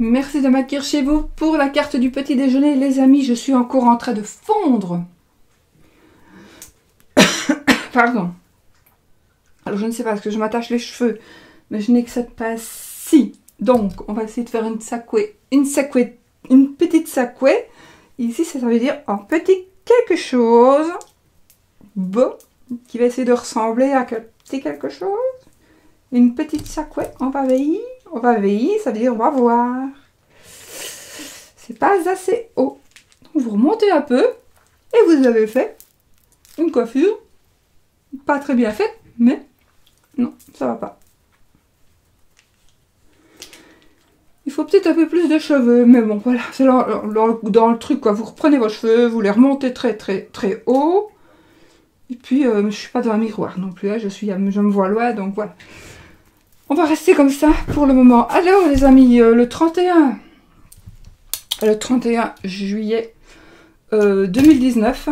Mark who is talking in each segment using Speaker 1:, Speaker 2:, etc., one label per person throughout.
Speaker 1: Merci de m'accueillir chez vous pour la carte du petit déjeuner. Les amis, je suis encore en train de fondre. Pardon. Alors, je ne sais pas, parce que je m'attache les cheveux, mais je n'ai que cette pince-ci. Donc, on va essayer de faire une petite sacouée. Ici, ça veut dire un petit quelque chose. Bon, qui va essayer de ressembler à un petit quelque chose. Une petite sacouée, on va veiller. On va veiller, ça veut dire on va voir. C'est pas assez haut. Donc vous remontez un peu et vous avez fait une coiffure. Pas très bien faite, mais non, ça va pas. Il faut peut-être un peu plus de cheveux, mais bon, voilà, c'est dans le truc, quoi. Vous reprenez vos cheveux, vous les remontez très haut. Et puis, je suis pas dans un miroir non plus, hein, je me vois loin, donc voilà. On va rester comme ça pour le moment. Alors, les amis, le 31 juillet 2019,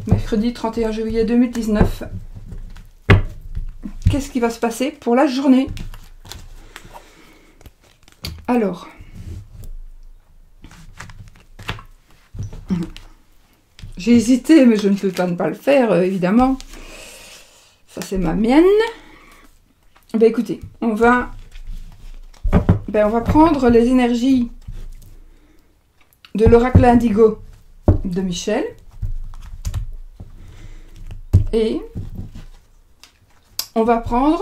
Speaker 1: mercredi 31 juillet 2019, qu'est-ce qui va se passer pour la journée? Alors, j'ai hésité, mais je ne peux pas ne pas le faire, évidemment. Ça, c'est ma mienne. Ben écoutez, on va prendre les énergies de l'oracle indigo de Michel. Et on va prendre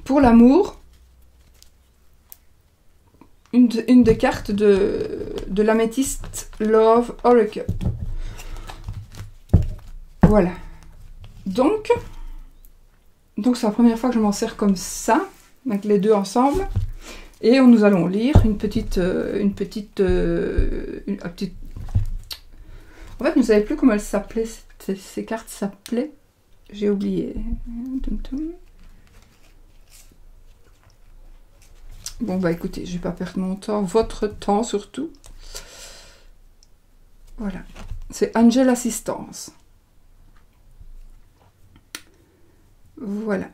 Speaker 1: pour l'amour une des cartes de l'améthyste Love Oracle. Voilà. Donc c'est la première fois que je m'en sers comme ça, avec les deux ensemble. Et nous allons lire une petite... En fait, je ne savais plus comment elles s'appelaient, ces cartes s'appelaient. J'ai oublié. Bon, bah écoutez, je ne vais pas perdre mon temps, votre temps surtout. Voilà. C'est Angel Assistance. Voilà.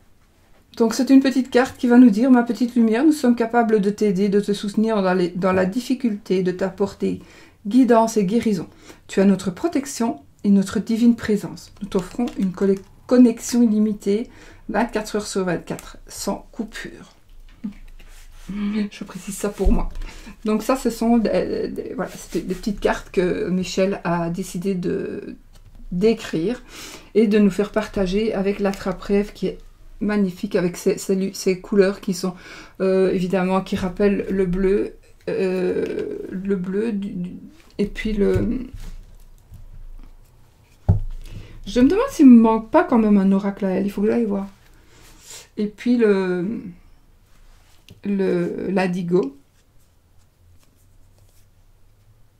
Speaker 1: Donc c'est une petite carte qui va nous dire, ma petite lumière, nous sommes capables de t'aider, de te soutenir dans la difficulté, de t'apporter guidance et guérison. Tu as notre protection et notre divine présence. Nous t'offrons une connexion illimitée, 24 heures sur 24, sans coupure. Je précise ça pour moi. Donc ça, ce sont voilà, c'était des petites cartes que Michel a décidé d'écrire et de nous faire partager avec l'attrape-rêve qui est magnifique, avec ces couleurs qui sont évidemment, qui rappellent le bleu et puis le... Je me demande s'il me manque pas quand même un oracle à elle, il faut que j'aille voir. Et puis l'adigo.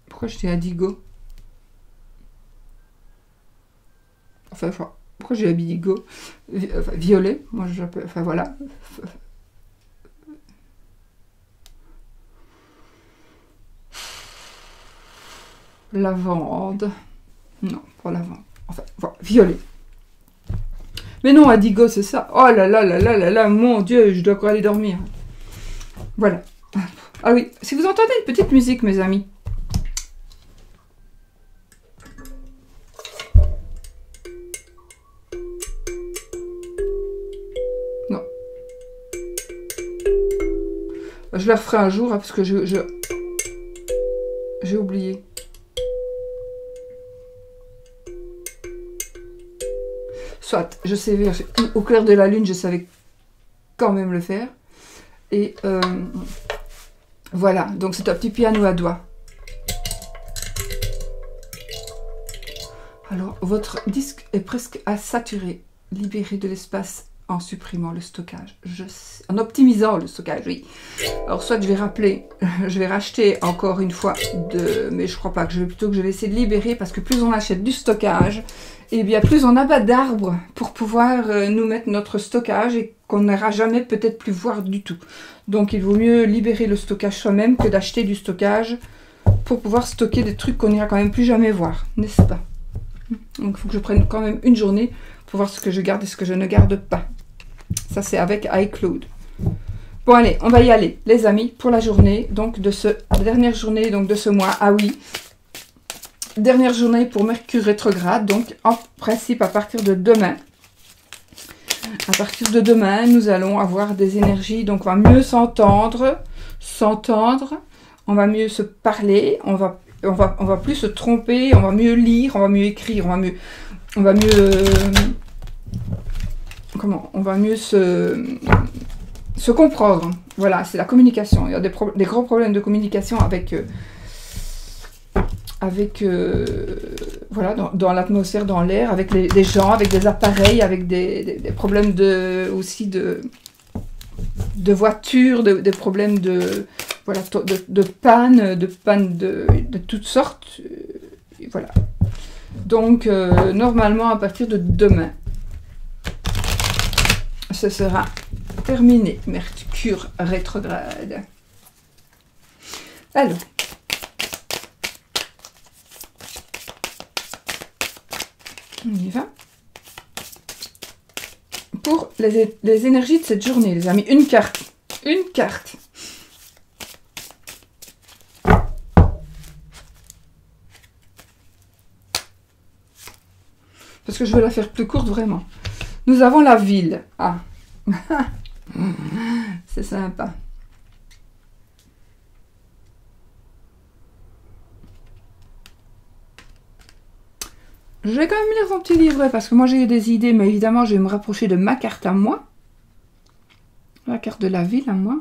Speaker 1: Pourquoi je dis indigo? Enfin, pourquoi j'ai indigo? Violet, moi je l'appelle, enfin voilà. Lavande. Non, pas lavande. Enfin, voilà, violet. Mais non, indigo, c'est ça. Oh là là là là là là, mon Dieu, je dois encore aller dormir. Voilà. Ah oui, si vous entendez une petite musique, mes amis. Non. Je la referai un jour, hein, parce que j'ai oublié. Soit, je sais, au clair de la lune, je savais quand même le faire. Et voilà, donc c'est un petit piano à doigts. Alors, votre disque est presque à saturer. Libérez de l'espace en supprimant le stockage. En optimisant le stockage, oui. Alors, soit je vais racheter encore une fois, mais je crois pas, je vais essayer de libérer, parce que plus on achète du stockage, et bien plus on abat d'arbres pour pouvoir nous mettre notre stockage et qu'on n'ira jamais peut-être plus voir du tout. Donc il vaut mieux libérer le stockage soi-même que d'acheter du stockage pour pouvoir stocker des trucs qu'on n'ira quand même plus jamais voir, n'est-ce pas? Donc il faut que je prenne quand même une journée pour voir ce que je garde et ce que je ne garde pas. Ça, c'est avec iCloud. Bon, allez, on va y aller, les amis, pour la journée, donc de dernière journée donc de ce mois. Ah oui, dernière journée pour Mercure rétrograde, donc en principe à partir de demain. À partir de demain, nous allons avoir des énergies, donc on va mieux s'entendre, on va mieux se parler, on va plus se tromper, on va mieux lire, on va mieux écrire, on va mieux se comprendre. Voilà, c'est la communication. Il y a des gros problèmes de communication voilà, dans l'atmosphère, dans l'air, avec des gens, avec des appareils, avec des problèmes aussi de voiture, des problèmes voilà, de panne de toutes sortes. Voilà. Donc, normalement, à partir de demain, ce sera terminé. Mercure rétrograde. Alors, on y va. Pour les énergies de cette journée, les amis, une carte. Une carte. Parce que je vais la faire plus courte, vraiment. Nous avons la ville. Ah. C'est sympa. Je vais quand même lire son petit livret parce que moi j'ai des idées, mais évidemment je vais me rapprocher de ma carte à moi. La carte de la ville à moi.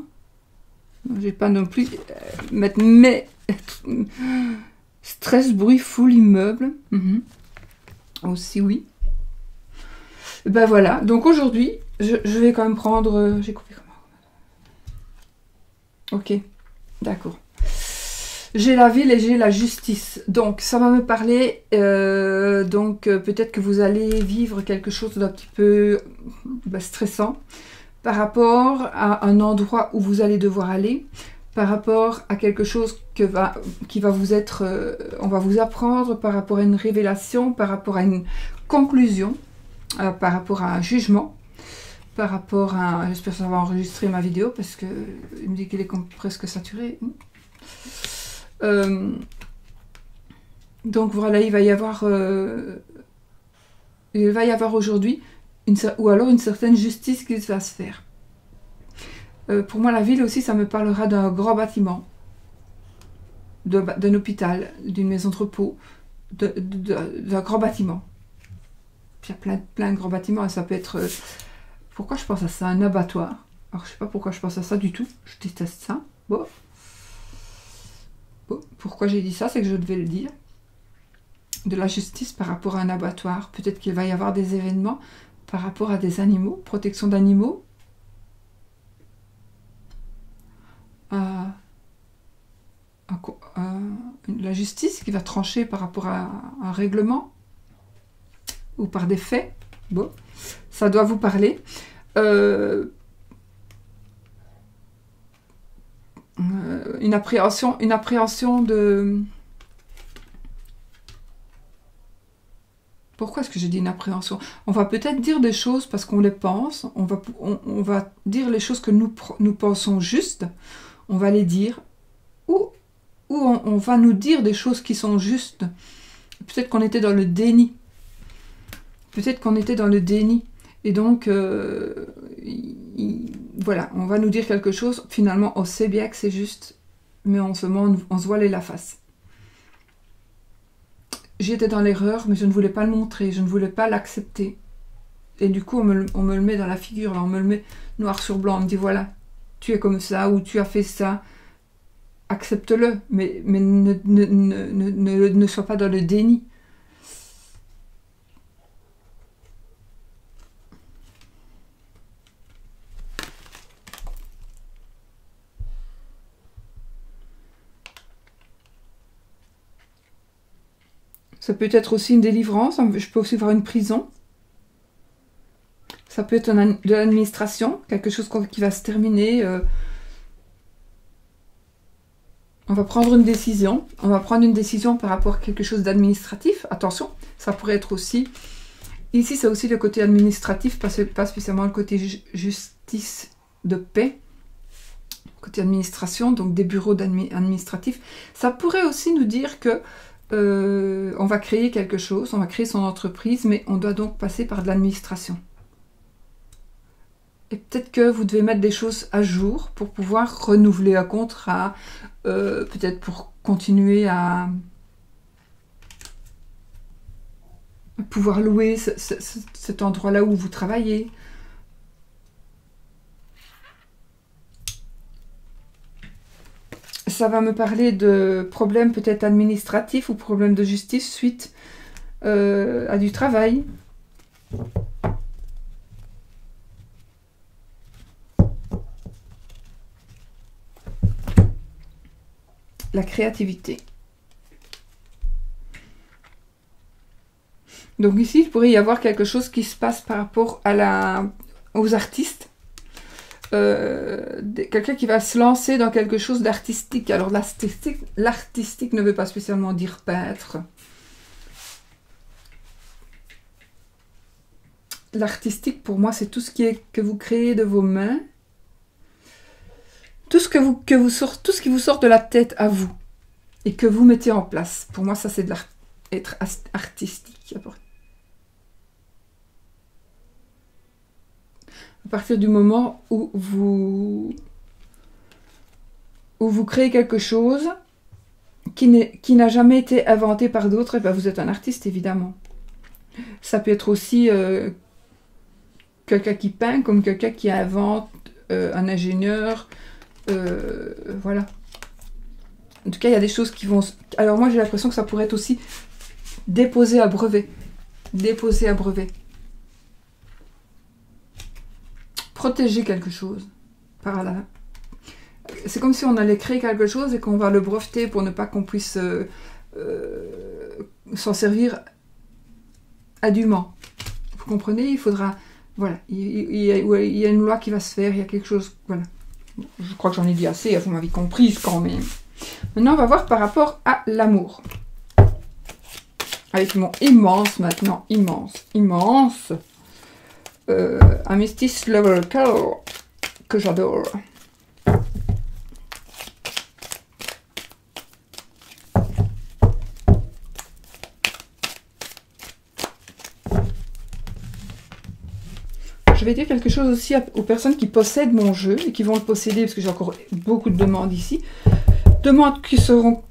Speaker 1: Je vais pas non plus mettre mes stress, bruit, foule, immeuble. Aussi oui. Ben voilà, donc aujourd'hui, je vais quand même prendre... j'ai coupé comment? Ok, d'accord. J'ai la ville et j'ai la justice. Donc, ça va me parler... peut-être que vous allez vivre quelque chose d'un petit peu stressant par rapport à un endroit où vous allez devoir aller, par rapport à quelque chose qui va vous être... on va vous apprendre par rapport à une révélation, par rapport à une conclusion, par rapport à un jugement, par rapport à... J'espère que ça va enregistrer ma vidéo parce que il me dit qu'elle est presque saturée. Donc voilà, il va y avoir aujourd'hui ou alors une certaine justice qui va se faire. Pour moi, la ville aussi, ça me parlera d'un grand bâtiment, d'un hôpital, d'une maison de repos, d'un grand bâtiment. Il y a plein de grands bâtiments et ça peut être... pourquoi je pense à ça? Un abattoir. Alors, je sais pas pourquoi je pense à ça du tout. Je déteste ça. Bon, pourquoi j'ai dit ça? C'est que je devais le dire. De la justice par rapport à un abattoir. Peut-être qu'il va y avoir des événements par rapport à des animaux, protection d'animaux. La justice qui va trancher par rapport à un règlement ou par des faits. Bon, ça doit vous parler. Une appréhension de... Pourquoi est-ce que j'ai dit une appréhension? On va peut-être dire des choses parce qu'on les pense, on va dire les choses que nous pensons justes, on va les dire, ou on va nous dire des choses qui sont justes. Peut-être qu'on était dans le déni. Peut-être qu'on était dans le déni. Et donc, voilà, on va nous dire quelque chose, finalement on sait bien que c'est juste, mais on se voilait la face. J'étais dans l'erreur, mais je ne voulais pas le montrer, je ne voulais pas l'accepter. Et du coup, on me le met dans la figure, là, on me le met noir sur blanc, on me dit voilà, tu es comme ça, ou tu as fait ça, accepte-le, mais ne sois pas dans le déni. Ça peut être aussi une délivrance, je peux aussi voir une prison. Ça peut être de l'administration, quelque chose qui va se terminer. On va prendre une décision. On va prendre une décision par rapport à quelque chose d'administratif. Attention, ça pourrait être aussi ici, c'est aussi le côté administratif, pas spécialement le côté justice de paix. Côté administration, donc des bureaux administratifs. Ça pourrait aussi nous dire que on va créer quelque chose, on va créer son entreprise, mais on doit donc passer par de l'administration. Et peut-être que vous devez mettre des choses à jour pour pouvoir renouveler un contrat, peut-être pour continuer à pouvoir louer cet endroit-là où vous travaillez. Ça va me parler de problèmes peut-être administratifs ou problèmes de justice suite à du travail. La créativité. Donc ici, il pourrait y avoir quelque chose qui se passe par rapport à aux artistes. Quelqu'un qui va se lancer dans quelque chose d'artistique. Alors l'artistique ne veut pas spécialement dire peintre. L'artistique, pour moi, c'est tout ce qui est que vous créez de vos mains. Tout ce qui vous sort de la tête à vous et que vous mettez en place. Pour moi, ça, c'est de être artistique. À partir du moment où vous créez quelque chose qui n'a jamais été inventé par d'autres, et ben vous êtes un artiste, évidemment. Ça peut être aussi quelqu'un qui peint, comme quelqu'un qui invente, un ingénieur, voilà. En tout cas, il y a des choses qui vont... Alors moi, j'ai l'impression que ça pourrait être aussi déposer à brevet. Déposer à brevet. Protéger quelque chose. Par là. C'est comme si on allait créer quelque chose et qu'on va le breveter pour ne pas qu'on puisse s'en servir indûment. Vous comprenez? Il faudra... Voilà. Il y a une loi qui va se faire, il y a quelque chose... Voilà. Je crois que j'en ai dit assez, vous m'avez comprise quand même. Maintenant, on va voir par rapport à l'amour. Avec mon immense, maintenant, immense Amethyst Lover Color, que j'adore. Je vais dire quelque chose aussi aux personnes qui possèdent mon jeu et qui vont le posséder, parce que j'ai encore beaucoup de demandes ici. Demandes qui seront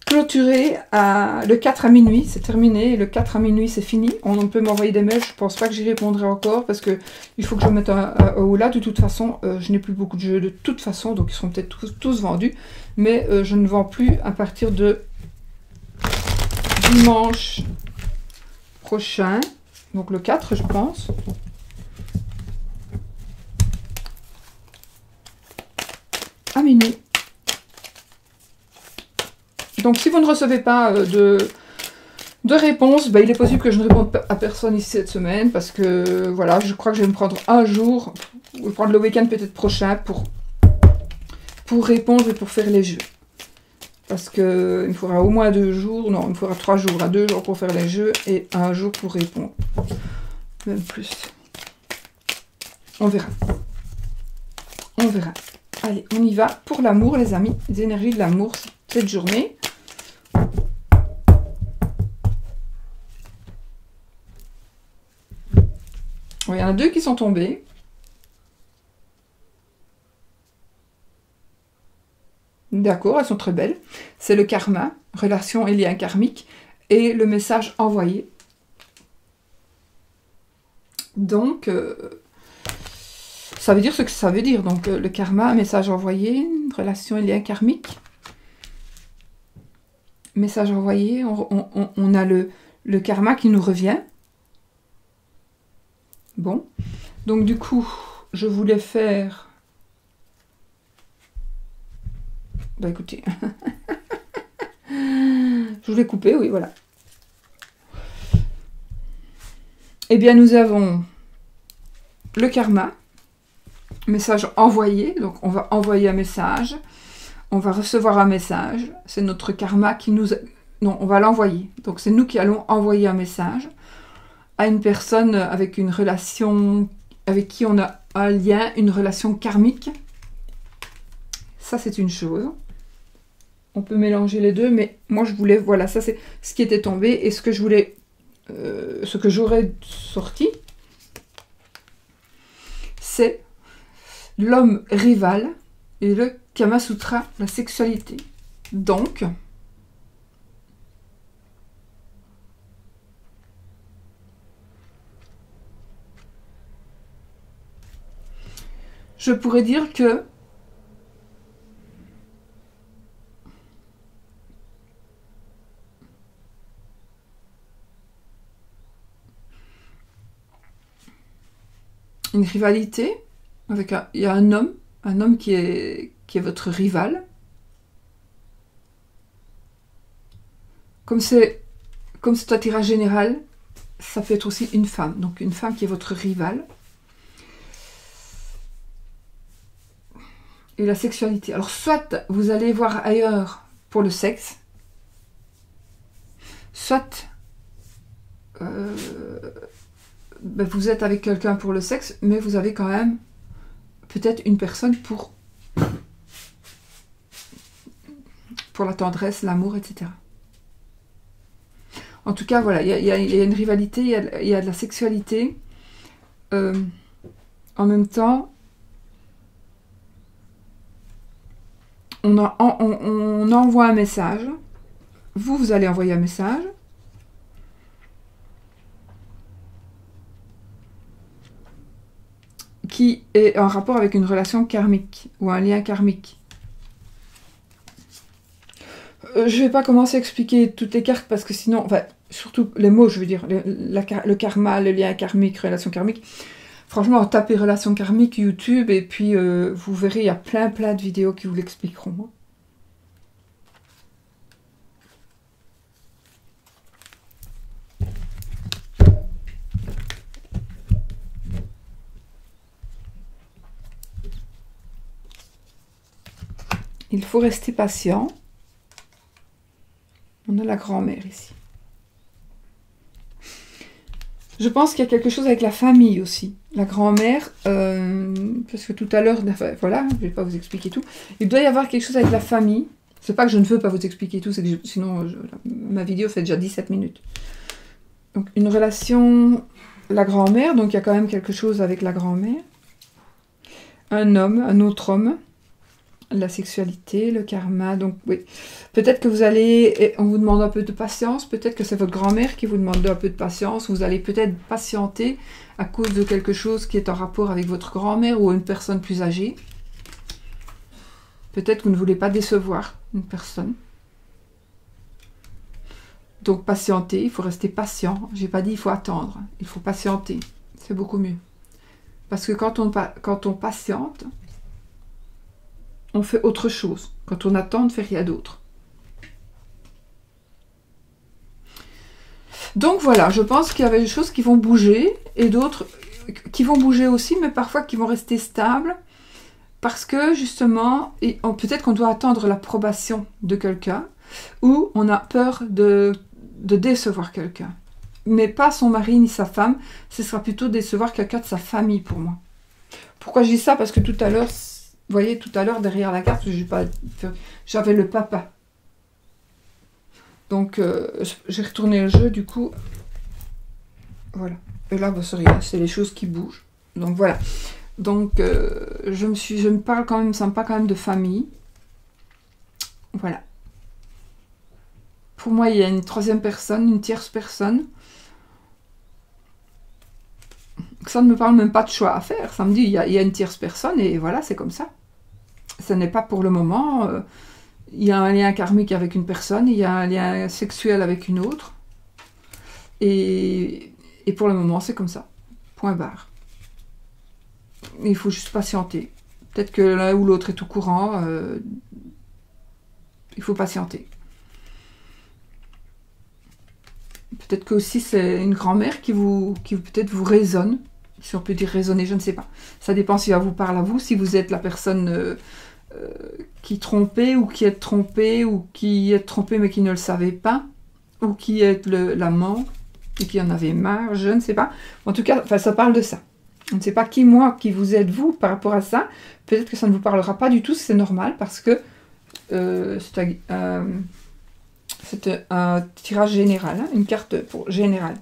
Speaker 1: clôturées le 4 à minuit, c'est terminé. Le 4 à minuit, c'est fini. On peut m'envoyer des mails, je pense pas que j'y répondrai encore, parce que il faut que je mette un là. De toute façon, je n'ai plus beaucoup de jeux de toute façon, donc ils seront peut-être tous vendus. Mais je ne vends plus à partir de dimanche prochain, donc le 4, je pense. À minuit. Donc si vous ne recevez pas de réponse, il est possible que je ne réponde à personne ici cette semaine, parce que voilà, je crois que je vais me prendre un jour, ou prendre le week-end peut-être prochain pour répondre et pour faire les jeux. Parce que il me faudra au moins 2 jours, non, il me faudra 3 jours à 2 jours pour faire les jeux et 1 jour pour répondre. Même plus. On verra. On verra. Allez, on y va pour l'amour, les amis. Les énergies de l'amour cette journée. Il y en a 2 qui sont tombés. D'accord, elles sont très belles. C'est le karma, relation et lien karmique, et le message envoyé. Donc... ça veut dire ce que ça veut dire. Donc, le karma, message envoyé, relation et lien karmique. Message envoyé, on a le karma qui nous revient. Bon. Donc, du coup, je voulais faire... Bah, écoutez. Je voulais couper, oui, voilà. Eh bien, nous avons le karma. Message envoyé, donc on va envoyer un message, on va recevoir un message, c'est notre karma qui nous... Non, on va l'envoyer, donc c'est nous qui allons envoyer un message. à une personne avec une relation, avec qui on a un lien, une relation karmique. Ça, c'est une chose. On peut mélanger les deux, mais moi, je voulais... Voilà, ça, c'est ce qui était tombé et ce que je voulais... ce que j'aurais sorti, c'est l'homme rival et le Kama Sutra, la sexualité. Donc, je pourrais dire que une rivalité avec il y a un homme qui est votre rival. Comme c'est un tirage général, ça peut être aussi une femme. Donc une femme qui est votre rival. Et la sexualité. Alors soit vous allez voir ailleurs pour le sexe, soit vous êtes avec quelqu'un pour le sexe, mais vous avez quand même peut-être une personne pour la tendresse, l'amour, etc. En tout cas, voilà, il y a une rivalité, il y a de la sexualité. En même temps, on envoie un message. Vous allez envoyer un message. Qui est en rapport avec une relation karmique ou un lien karmique. Je ne vais pas commencer à expliquer toutes les cartes parce que sinon, enfin, surtout les mots, je veux dire, le karma, le lien karmique, relation karmique. Franchement, tapez relation karmique YouTube et puis vous verrez, il y a plein de vidéos qui vous l'expliqueront. Il faut rester patient. On a la grand-mère ici. Je pense qu'il y a quelque chose avec la famille aussi. La grand-mère, parce que tout à l'heure, enfin, voilà, je ne vais pas vous expliquer tout. Il doit y avoir quelque chose avec la famille. C'est pas que je ne veux pas vous expliquer tout, c'est que sinon ma vidéo fait déjà 17 minutes. Donc une relation, la grand-mère, donc il y a quand même quelque chose avec la grand-mère. Un homme, un autre homme. La sexualité, le karma, donc oui. Peut-être que vous allez, on vous demande un peu de patience, peut-être que c'est votre grand-mère qui vous demande un peu de patience, vous allez peut-être patienter à cause de quelque chose qui est en rapport avec votre grand-mère ou une personne plus âgée. Peut-être que vous ne voulez pas décevoir une personne. Donc patienter, il faut rester patient. J'ai pas dit il faut attendre, il faut patienter, c'est beaucoup mieux. Parce que quand on patiente, on fait autre chose. Quand on attend, on ne fait rien d'autre. Donc voilà, je pense qu'il y avait des choses qui vont bouger et d'autres qui vont bouger aussi, mais parfois qui vont rester stables parce que justement, peut-être qu'on doit attendre l'approbation de quelqu'un ou on a peur de décevoir quelqu'un. Mais pas son mari ni sa femme, ce sera plutôt décevoir quelqu'un de sa famille pour moi. Pourquoi je dis ça? Parce que tout à l'heure, vous voyez, tout à l'heure, derrière la carte, j'avais le papa. Donc, j'ai retourné le jeu, du coup. Voilà. Et là, c'est rien, c'est les choses qui bougent. Donc, voilà. Donc, je me parle quand même, ça me parle quand même de famille. Voilà. Pour moi, il y a une troisième personne, une tierce personne. Ça ne me parle même pas de choix à faire. Ça me dit, il y a une tierce personne et voilà, c'est comme ça. Ce n'est pas pour le moment. Il y a un lien karmique avec une personne, il y a un lien sexuel avec une autre. Et pour le moment, c'est comme ça. Point barre. Il faut juste patienter. Peut-être que l'un ou l'autre est au courant. Il faut patienter. Peut-être que aussi c'est une grand-mère qui peut-être vous résonne. Si on peut dire raisonner, je ne sais pas. Ça dépend si elle vous parle à vous, si vous êtes la personne qui trompait ou qui est trompée ou qui est trompée mais qui ne le savait pas, ou qui est l'amant. et qui en avait marre, je ne sais pas. En tout cas, enfin, ça parle de ça. Je ne sais pas qui, moi, qui vous êtes, vous, par rapport à ça. Peut-être que ça ne vous parlera pas du tout, c'est normal, parce que c'est un tirage général, hein, une carte pour général.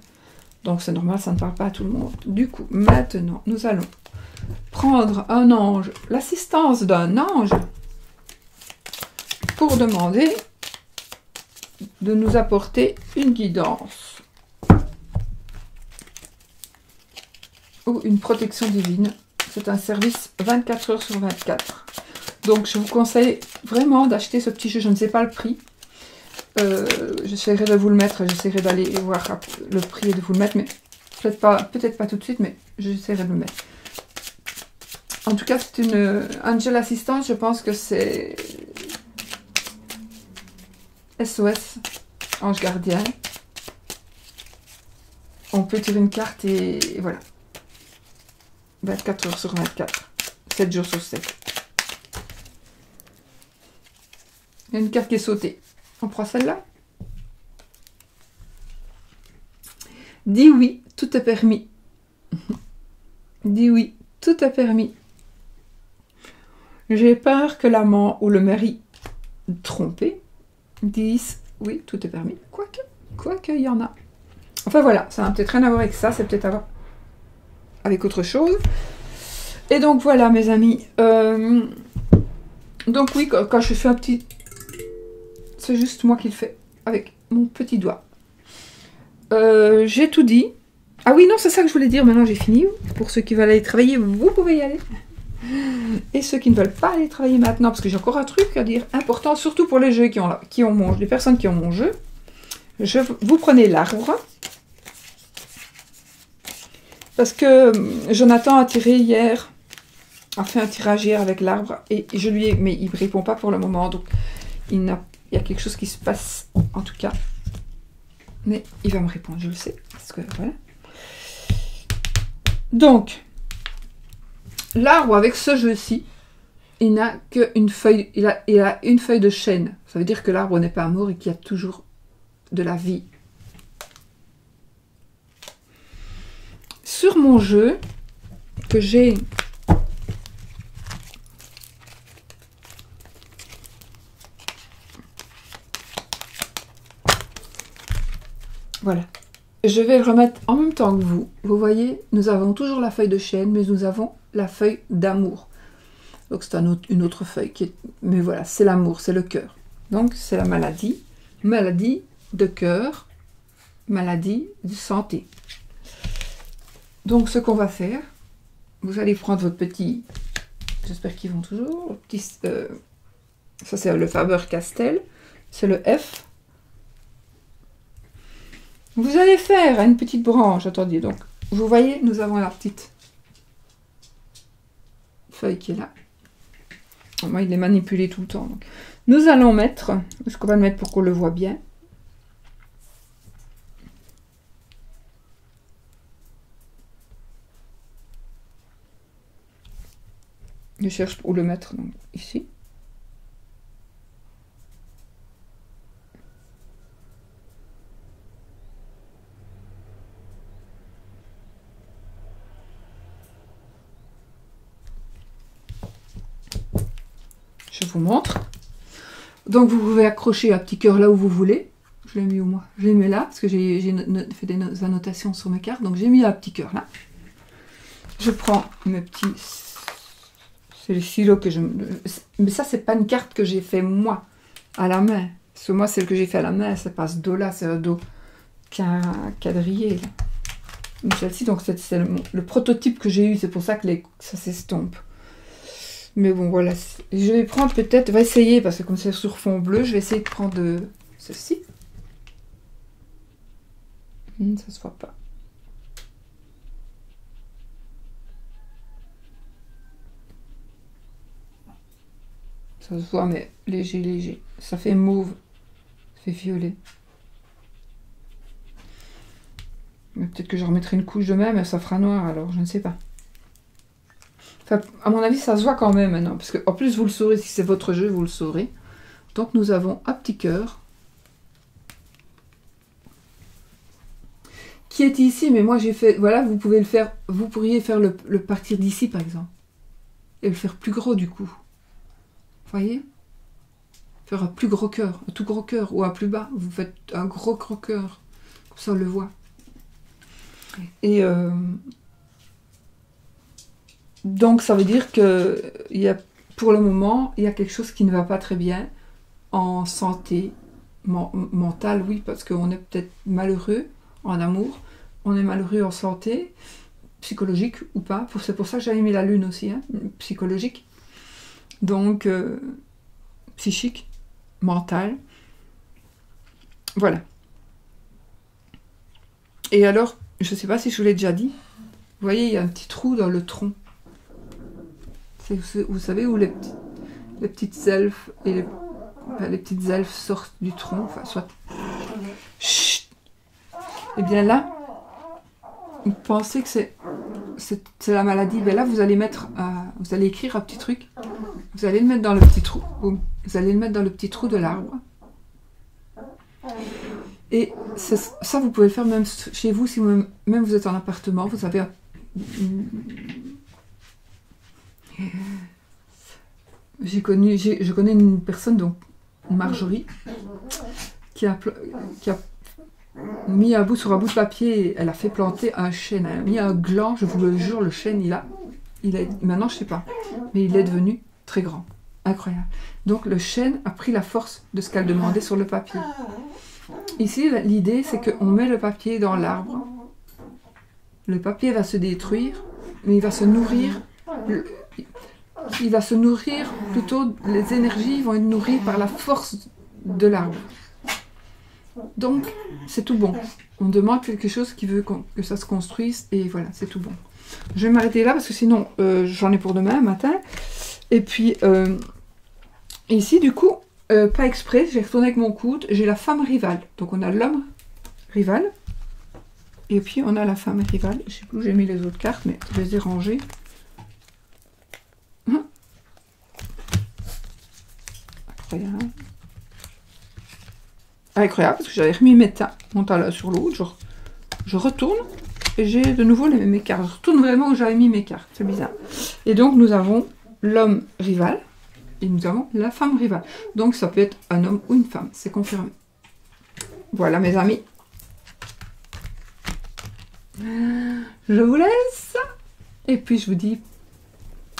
Speaker 1: Donc c'est normal, ça ne parle pas à tout le monde. Du coup, maintenant, nous allons prendre un ange, l'assistance d'un ange, pour demander de nous apporter une guidance ou une protection divine. C'est un service 24 heures sur 24. Donc je vous conseille vraiment d'acheter ce petit jeu. Je ne sais pas le prix. J'essaierai de vous le mettre. J'essaierai d'aller voir le prix et de vous le mettre. Mais peut-être pas tout de suite, mais j'essaierai de le mettre. En tout cas, c'est une Angel Assistance. Je pense que c'est SOS, Ange Gardien. On peut tirer une carte et voilà. 24 heures sur 24. 7 jours sur 7. Il y a une carte qui est sautée. On prend celle-là. Dis oui, tout est permis. Dis oui, tout est permis. J'ai peur que l'amant ou le mari trompé disent oui, tout est permis. Quoique, il y en a. Enfin voilà, ça n'a peut-être rien à voir avec ça, c'est peut-être à voir avec autre chose. Et donc voilà, mes amis. Donc oui, quand je fais un petit... C'est juste moi qui le fais avec mon petit doigt. J'ai tout dit. Ah oui, non, c'est ça que je voulais dire. Maintenant, j'ai fini. Pour ceux qui veulent aller travailler, vous pouvez y aller. Et ceux qui ne veulent pas aller travailler maintenant, parce que j'ai encore un truc à dire important, surtout pour les jeux les personnes qui ont mon jeu. Vous prenez l'arbre. Parce que Jonathan a tiré hier, a fait un tirage hier avec l'arbre, et je lui ai... Mais il ne répond pas pour le moment, donc il y a quelque chose qui se passe, en tout cas. Mais il va me répondre, je le sais, parce que voilà. Donc, l'arbre avec ce jeu-ci, il n'a qu'une feuille, il a une feuille de chêne. Ça veut dire que l'arbre n'est pas mort et qu'il y a toujours de la vie. Sur mon jeu, que j'ai... Voilà. Je vais le remettre en même temps que vous. Vous voyez, nous avons toujours la feuille de chêne, mais nous avons la feuille d'amour. Donc c'est une autre feuille qui est... Mais voilà, c'est l'amour, c'est le cœur. Donc c'est la maladie. Maladie de cœur, maladie de santé. Donc ce qu'on va faire, vous allez prendre votre petit... J'espère qu'ils vont toujours. Le petit, ça c'est le Faber-Castell. C'est le F. Vous allez faire une petite branche. Attendez, donc vous voyez, nous avons la petite feuille qui est là. Moi, il est manipulé tout le temps. Donc. Nous allons mettre, est-ce qu'on va le mettre pour qu'on le voit bien? Je cherche où le mettre, donc ici. Je vous montre. Donc vous pouvez accrocher un petit cœur là où vous voulez. Je l'ai mis où moi? Je l'ai mis là, parce que j'ai fait des annotations sur mes cartes. Donc j'ai mis un petit cœur là. Je prends mes petits... C'est les stylos que je... Mais ça, c'est pas une carte que j'ai fait moi, à la main. Parce que moi, celle que j'ai fait à la main, c'est pas ce dos-là, c'est un dos quadrillé. Celle-ci, donc c'est le prototype que j'ai eu. C'est pour ça que ça s'estompe. Mais bon, voilà. Je vais prendre peut-être... On va essayer, parce que comme c'est sur fond bleu, je vais essayer de prendre ceci. Ça se voit pas. Ça se voit, mais léger, léger. Ça fait mauve. Ça fait violet. Mais peut-être que je remettrai une couche de même, et ça fera noir, alors je ne sais pas. Enfin, à mon avis, ça se voit quand même maintenant. Parce que, en plus, vous le saurez, si c'est votre jeu, vous le saurez. Donc, nous avons un petit cœur. qui est ici, mais moi j'ai fait, voilà, vous pouvez le faire, vous pourriez faire le partir d'ici par exemple, et le faire plus gros du coup. Vous voyez? Faire un plus gros cœur, un tout gros cœur, ou un plus bas, vous faites un gros cœur, comme ça on le voit. Et donc ça veut dire que pour le moment, il y a quelque chose qui ne va pas très bien en santé mentale, oui, parce qu'on est peut-être malheureux en amour, on est malheureux en santé, psychologique ou pas, c'est pour ça que j'avais mis la lune aussi, hein, psychologique, donc psychique, mental, voilà. Et alors, je ne sais pas si je vous l'ai déjà dit, vous voyez, il y a un petit trou dans le tronc. Vous savez où les petites elfes et les petites elfes sortent du tronc, enfin soit. Chut. Et bien là, vous pensez que c'est la maladie. Ben là, vous allez vous allez écrire un petit truc. Vous allez le mettre dans le petit trou. Boum. Vous allez le mettre dans le petit trou de l'arbre. Et ça, vous pouvez le faire même chez vous, si même vous êtes en appartement, vous avez je connais une personne, donc Marjorie, qui a mis sur un bout de papier, elle a fait planter un chêne, elle a mis un gland, je vous le jure, le chêne, maintenant je sais pas, mais il est devenu très grand, incroyable. Donc le chêne a pris la force de ce qu'elle demandait sur le papier. Ici, l'idée, c'est qu'on met le papier dans l'arbre, le papier va se détruire, mais il va se nourrir, plutôt, les énergies vont être nourries par la force de l'arbre. Donc, c'est tout bon. On demande quelque chose qui veut que ça se construise, et voilà, c'est tout bon. Je vais m'arrêter là, parce que sinon, j'en ai pour demain matin. Et puis, ici, du coup, pas exprès, j'ai retourné avec mon coude, j'ai la femme rivale. Donc, on a l'homme rival, et puis on a la femme rivale. Je sais plus où j'ai mis les autres cartes, mais je les ai rangées. Incroyable. Incroyable, parce que j'avais remis mon talon sur l'autre. Je retourne et j'ai de nouveau mes cartes. Je retourne vraiment où j'avais mis mes cartes. C'est bizarre. Et donc, nous avons l'homme rival et nous avons la femme rivale. Donc, ça peut être un homme ou une femme. C'est confirmé. Voilà, mes amis. Je vous laisse. Et puis, je vous dis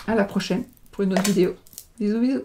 Speaker 1: à la prochaine pour une autre vidéo. Bisous, bisous.